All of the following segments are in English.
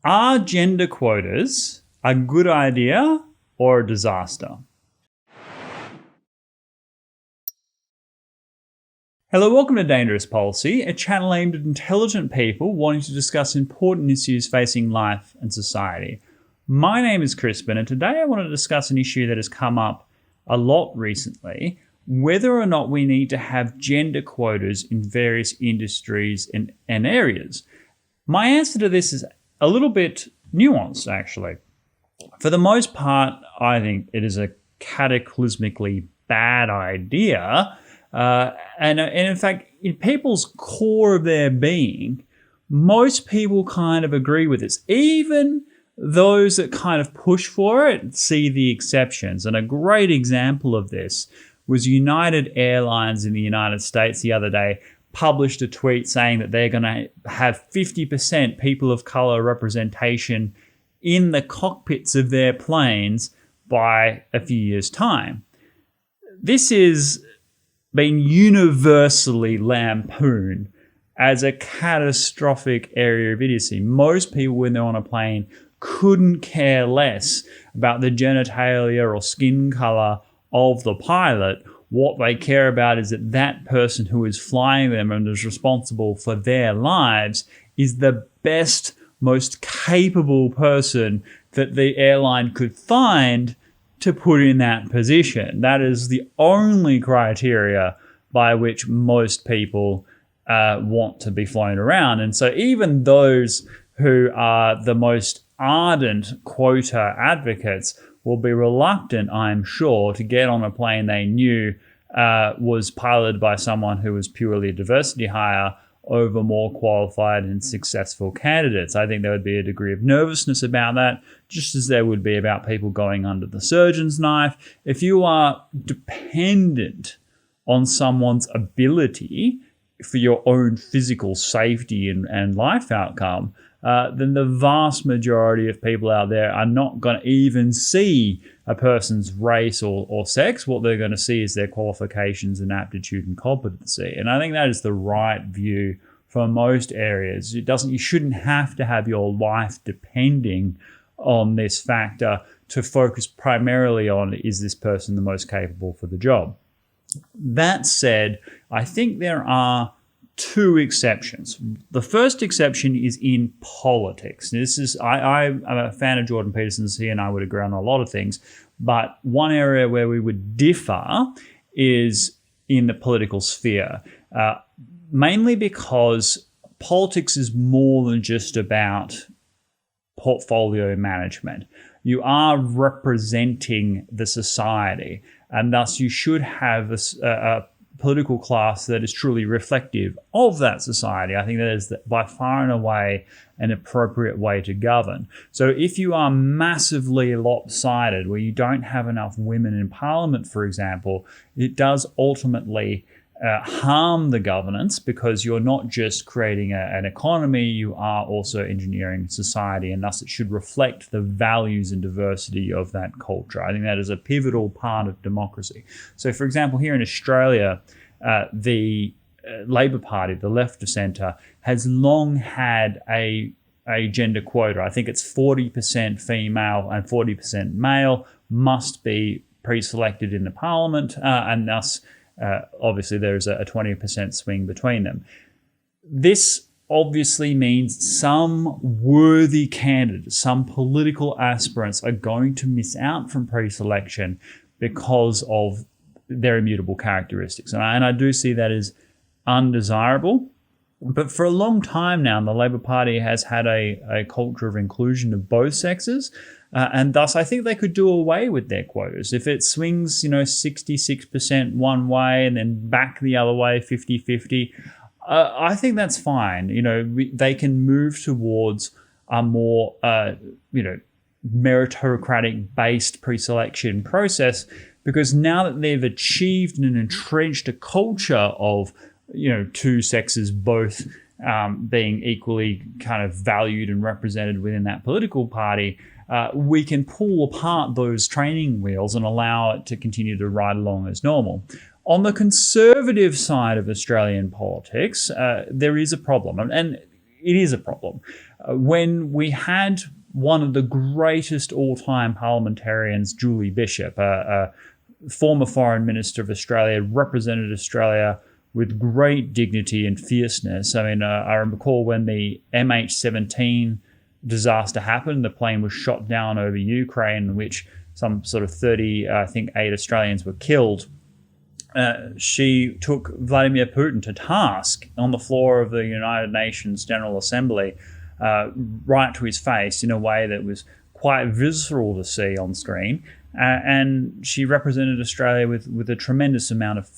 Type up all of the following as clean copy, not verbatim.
Are gender quotas a good idea or a disaster? Hello, welcome to Dangerous Policy, a channel aimed at intelligent people wanting to discuss important issues facing life and society. My name is Crispin, and today I want to discuss an issue that has come up a lot recently, whether or not we need to have gender quotas in various industries and areas. My answer to this is a little bit nuanced, actually. For the most part, I think it is a cataclysmically bad idea. And in fact, in people's core of their being, most people kind of agree with this. Even those that kind of push for it see the exceptions. And a great example of this was United Airlines in the United States the other day published a tweet saying that they're going to have 50% people of color representation in the cockpits of their planes by a few years' time. This has been universally lampooned as a catastrophic area of idiocy. Most people, when they're on a plane, couldn't care less about the genitalia or skin color of the pilot. What they care about is that that person who is flying them and is responsible for their lives is the best, most capable person that the airline could find to put in that position. That is the only criteria by which most people want to be flown around. And so even those who are the most ardent quota advocates will be reluctant, I'm sure, to get on a plane they knew was piloted by someone who was purely a diversity hire over more qualified and successful candidates. I think there would be a degree of nervousness about that, just as there would be about people going under the surgeon's knife. If you are dependent on someone's ability for your own physical safety and life outcome, then the vast majority of people out there are not going to even see a person's race or sex. What they're going to see is their qualifications and aptitude and competency. And I think that is the right view for most areas. You shouldn't have to have your life depending on this factor to focus primarily on, is this person the most capable for the job? That said, I think there are two exceptions. The first exception is in politics. I'm a fan of Jordan Peterson's. He and I would agree on a lot of things, but one area where we would differ is in the political sphere, mainly because politics is more than just about portfolio management. You are representing the society, and thus you should have a political class that is truly reflective of that society. I think that is by far and away an appropriate way to govern. So if you are massively lopsided, where you don't have enough women in parliament, for example, it does ultimately harm the governance, because you're not just creating an economy, you are also engineering society, and thus it should reflect the values and diversity of that culture. I think that is a pivotal part of democracy. So, for example, here in Australia, the Labor Party, the left of centre, has long had a gender quota. I think it's 40% female and 40% male must be pre-selected in the parliament, and thus obviously there's a 20% swing between them. This obviously means some worthy candidates, some political aspirants are going to miss out from pre-selection because of their immutable characteristics. And I do see that as undesirable. But for a long time now, the Labor Party has had a culture of inclusion of both sexes. And thus, I think they could do away with their quotas. If it swings, 66% one way and then back the other way, 50-50, I think that's fine. They can move towards a more, meritocratic-based pre-selection process, because now that they've achieved and entrenched a culture of, two sexes both being equally kind of valued and represented within that political party, we can pull apart those training wheels and allow it to continue to ride along as normal. On the conservative side of Australian politics, there is a problem. And it is a problem. When we had one of the greatest all-time parliamentarians, Julie Bishop, a former Foreign Minister of Australia, represented Australia with great dignity and fierceness. I mean, I recall when the MH17 disaster happened, the plane was shot down over Ukraine, in which some sort of 30, I think 8 Australians were killed. She took Vladimir Putin to task on the floor of the United Nations General Assembly, right to his face in a way that was quite visceral to see on screen. And she represented Australia with a tremendous amount of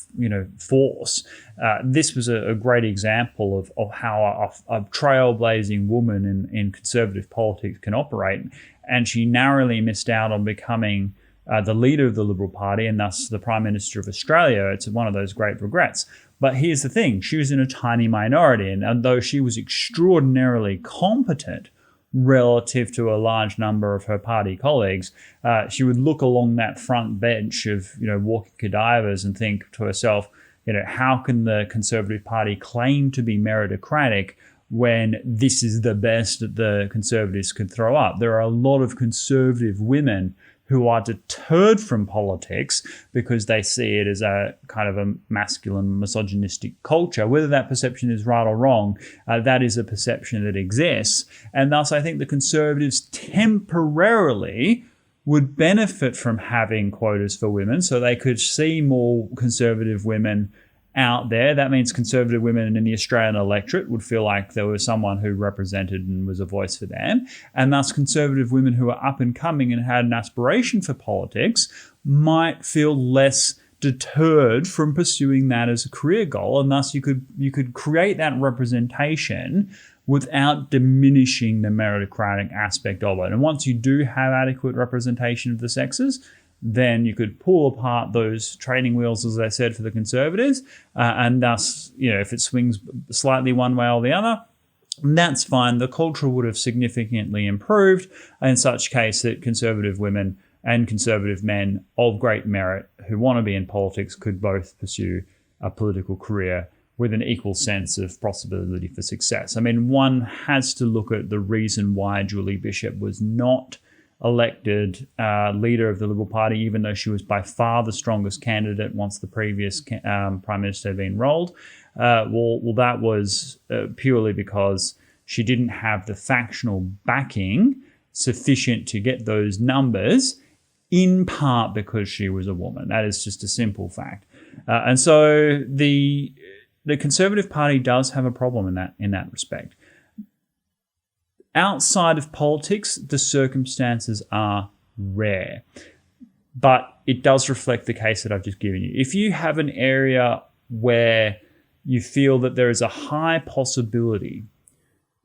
force. This was a great example of how a trailblazing woman in conservative politics can operate. And she narrowly missed out on becoming the leader of the Liberal Party and thus the Prime Minister of Australia. It's one of those great regrets. But here's the thing, she was in a tiny minority, and though she was extraordinarily competent relative to a large number of her party colleagues, she would look along that front bench of walking cadavers and think to herself, how can the Conservative Party claim to be meritocratic when this is the best that the Conservatives could throw up? There are a lot of conservative women who are deterred from politics because they see it as a kind of a masculine, misogynistic culture. Whether that perception is right or wrong, that is a perception that exists. And thus, I think the Conservatives temporarily would benefit from having quotas for women so they could see more conservative women out there. That means conservative women in the Australian electorate would feel like there was someone who represented and was a voice for them. And thus conservative women who are up and coming and had an aspiration for politics might feel less deterred from pursuing that as a career goal. And thus you could create that representation without diminishing the meritocratic aspect of it. And once you do have adequate representation of the sexes, then you could pull apart those training wheels, as I said, for the Conservatives, and thus, if it swings slightly one way or the other, that's fine. The culture would have significantly improved in such case that conservative women and conservative men of great merit who want to be in politics could both pursue a political career with an equal sense of possibility for success. I mean, one has to look at the reason why Julie Bishop was not elected leader of the Liberal Party, even though she was by far the strongest candidate once the previous Prime Minister had been rolled. Well, that was purely because she didn't have the factional backing sufficient to get those numbers, in part because she was a woman. That is just a simple fact. And so the Conservative Party does have a problem in that respect. Outside of politics, the circumstances are rare, but it does reflect the case that I've just given you. If you have an area where you feel that there is a high possibility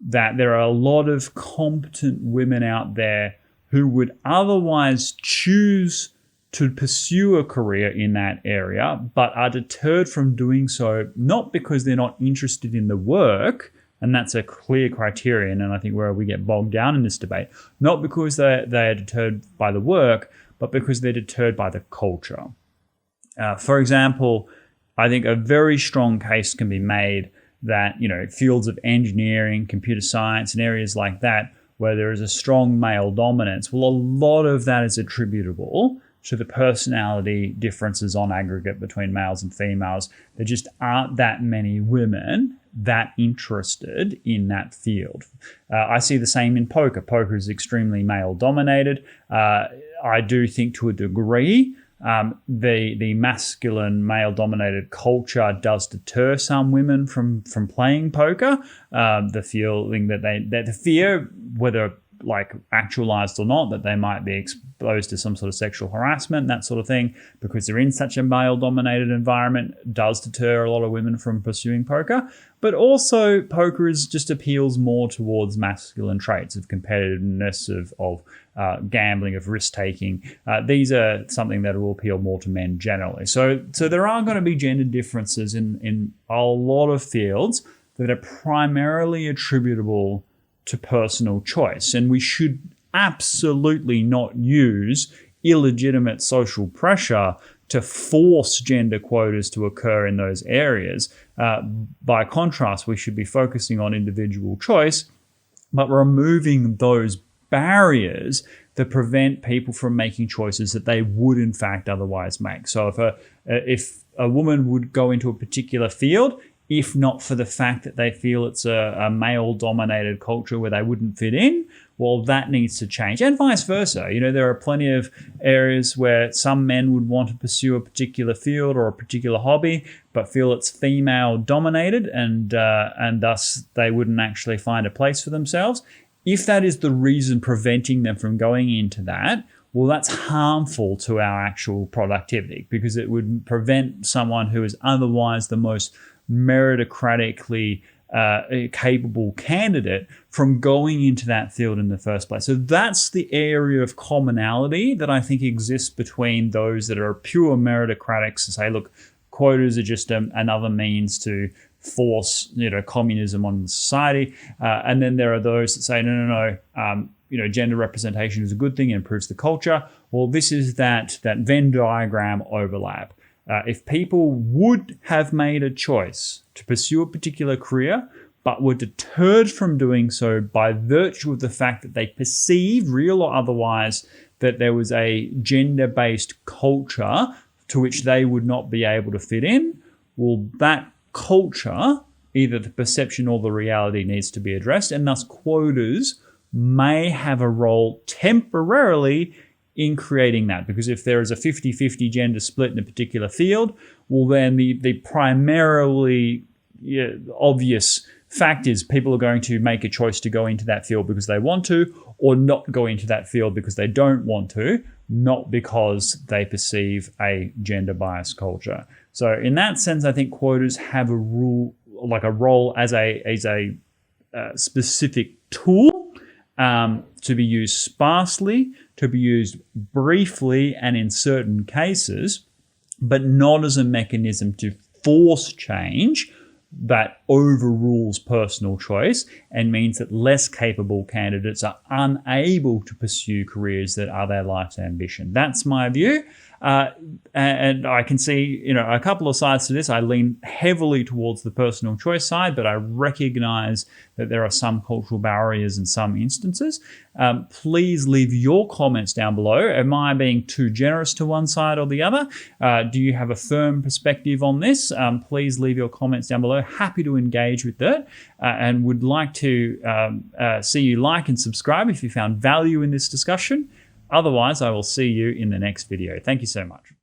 that there are a lot of competent women out there who would otherwise choose to pursue a career in that area, but are deterred from doing so, not because they're not interested in the work, and that's a clear criterion, and I think where we get bogged down in this debate, not because they are deterred by the work, but because they're deterred by the culture. For example, I think a very strong case can be made that, fields of engineering, computer science, and areas like that, where there is a strong male dominance, well, a lot of that is attributable to the personality differences on aggregate between males and females. There just aren't that many women that interested in that field. I see the same in poker. Poker is extremely male-dominated. I do think to a degree the masculine, male-dominated culture does deter some women from playing poker. The feeling that the fear, whether actualized or not, that they might be exposed to some sort of sexual harassment, that sort of thing, because they're in such a male-dominated environment, does deter a lot of women from pursuing poker. But also, poker just appeals more towards masculine traits of competitiveness, of gambling, of risk-taking. These are something that will appeal more to men generally. So there are going to be gender differences in a lot of fields that are primarily attributable to personal choice. And we should absolutely not use illegitimate social pressure to force gender quotas to occur in those areas. By contrast, we should be focusing on individual choice, but removing those barriers that prevent people from making choices that they would in fact otherwise make. So if a woman would go into a particular field, if not for the fact that they feel it's a male-dominated culture where they wouldn't fit in, well, that needs to change. And vice versa. There are plenty of areas where some men would want to pursue a particular field or a particular hobby, but feel it's female-dominated, and thus they wouldn't actually find a place for themselves. If that is the reason preventing them from going into that, well, that's harmful to our actual productivity, because it would prevent someone who is otherwise the most meritocratically capable candidate from going into that field in the first place. So that's the area of commonality that I think exists between those that are pure meritocratics and say, look, quotas are just another means to force communism on society, and then there are those that say no, gender representation is a good thing and improves the culture. Well, this is that Venn diagram overlap. If people would have made a choice to pursue a particular career, but were deterred from doing so by virtue of the fact that they perceived, real or otherwise, that there was a gender-based culture to which they would not be able to fit in, well, that culture, either the perception or the reality, needs to be addressed, and thus quotas may have a role temporarily in creating that. Because if there is a 50-50 gender split in a particular field, well, then the primarily obvious fact is people are going to make a choice to go into that field because they want to, or not go into that field because they don't want to, not because they perceive a gender-biased culture. So in that sense, I think quotas have a role as a specific tool to be used sparsely, to be used briefly and in certain cases, but not as a mechanism to force change that overrules personal choice and means that less capable candidates are unable to pursue careers that are their life's ambition. That's my view. And I can see, a couple of sides to this. I lean heavily towards the personal choice side, but I recognize that there are some cultural barriers in some instances. Please leave your comments down below. Am I being too generous to one side or the other? Do you have a firm perspective on this? Please leave your comments down below. Happy to engage with that, and would like to see you like and subscribe if you found value in this discussion. Otherwise, I will see you in the next video. Thank you so much.